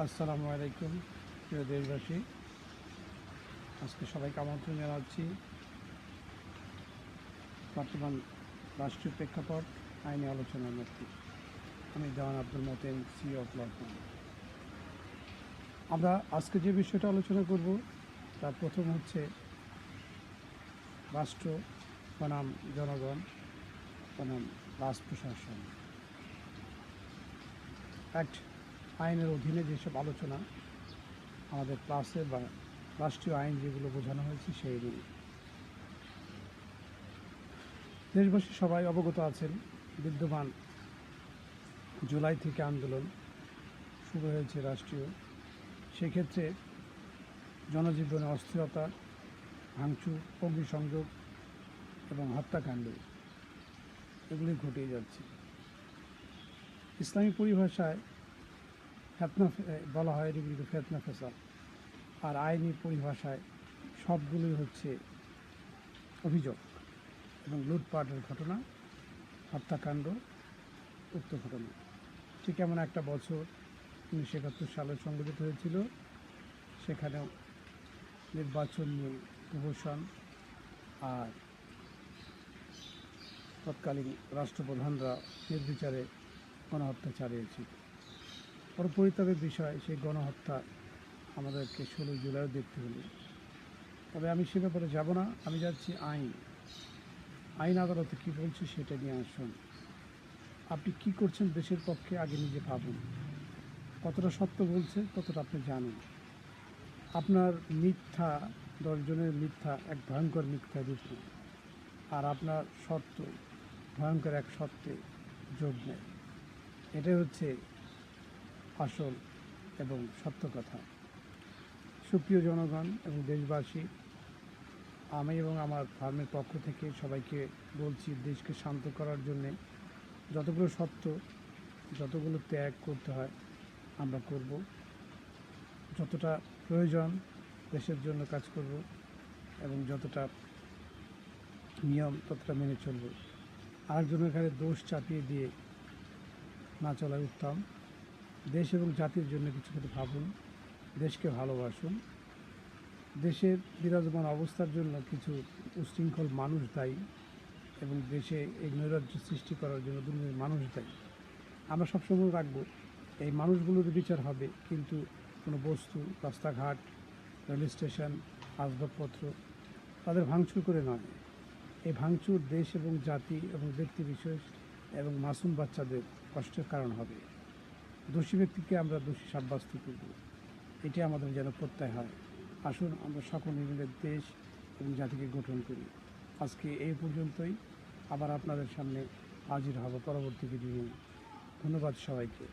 আসসালামু আলাইকুম প্রিয় দেশবাসী। আজকে সবাইকে আমন্ত্রণ জানাচ্ছি বর্তমান রাষ্ট্রীয় প্রেক্ষাপট আইনি আলোচনার মধ্যে। আমি Dewan Abdul Matin, CEO of law firm. আমরা আজকে যে বিষয়টা আলোচনা করব তার প্রথম হচ্ছে রাষ্ট্র বনাম জনগণ বনাম রাজ প্রশাসন অ্যাক্ট আইনের অধীনে যেসব আলোচনা আমাদের ক্লাসে বা রাষ্ট্রীয় আইন যেগুলো বোঝানো হয়েছে সেই নিয়ে। দেশবাসী সবাই অবগত আছেন, বিদ্যমান জুলাই থেকে আন্দোলন শুরু হয়েছে রাষ্ট্রীয়। সেক্ষেত্রে জনজীবনে অস্থিরতা, ভাঙচুর, অগ্নিসংযোগ এবং হত্যাকাণ্ড এগুলি ঘটেই যাচ্ছে। ইসলামী পরিভাষায় ফেতনা বলা হয়, এগুলিকে ফেতনা ফেসাদ, আর আইনি পরিভাষায় সবগুলোই হচ্ছে অভিযোগ এবং লুটপাটের ঘটনা, হত্যাকাণ্ড, উক্ত ঘটনা। ঠিক এমন একটা বছর 1971 সালে সংঘটিত হয়েছিল। সেখানেও নির্বাচন নিয়ে কুঘোষণ আর তৎকালীন রাষ্ট্রপ্রধানরা নির্বিচারে গণহত্যা চালিয়েছিল। বড় পরিতাপের বিষয়, সেই গণহত্যা আমাদেরকে 16 জুলাইও দেখতে হলো। তবে আমি সে ব্যাপারে যাব না, আমি যাচ্ছি আইন আদালতে কী বলছে সেটা নিয়ে আসুন। আপনি কি করছেন দেশের পক্ষে আগে নিজে ভাবুন। কতটা সত্য বলছে ততটা আপনি জানুন। আপনার মিথ্যা 10 জনের মিথ্যা এক ভয়ঙ্কর মিথ্যা রূপ নেয়, আর আপনার সত্য ভয়ঙ্কর এক সত্যে যোগ নেয়। এটাই হচ্ছে আসল এবং সত্য কথা। সুপ্রিয় জনগণ এবং দেশবাসী, আমি এবং আমার ফার্মের পক্ষ থেকে সবাইকে বলছি, দেশকে শান্ত করার জন্যে যতগুলো সত্য, যতগুলো ত্যাগ করতে হয় আমরা করব। যতটা প্রয়োজন দেশের জন্য কাজ করব এবং যতটা নিয়ম ততটা মেনে চলব। আরেকজনের ঘাড়ে দোষ চাপিয়ে দিয়ে না চলাই উত্তম। দেশ এবং জাতির জন্য কিছু কিছু ভাবুন, দেশকে ভালোবাসুন। দেশের বিরাজমান অবস্থার জন্য কিছু উশৃঙ্খল মানুষ দায়ী এবং দেশে এই নৈরাজ্য সৃষ্টি করার জন্য দুর্নীতির মানুষ দায়ী। আমরা সবসময় রাখবো এই মানুষগুলোর বিচার হবে, কিন্তু কোনো বস্তু, রাস্তাঘাট, রেল স্টেশন, আসবাবপত্র তাদের ভাঙচুর করে নয়। এই ভাঙচুর দেশ এবং জাতি এবং ব্যক্তিবিশেষ এবং মাসুম বাচ্চাদের কষ্টের কারণ হবে। দোষী ব্যক্তিকে আমরা দোষী সাব্যস্ত করব, এটি আমাদের যেন প্রত্যয় হয়। আসুন আমরা সকলে মিলে দেশ এবং জাতিকে গঠন করি। আজকে এই পর্যন্তই। আবার আপনাদের সামনে হাজির হব পরবর্তী ভিডিও নিয়ে। ধন্যবাদ সবাইকে।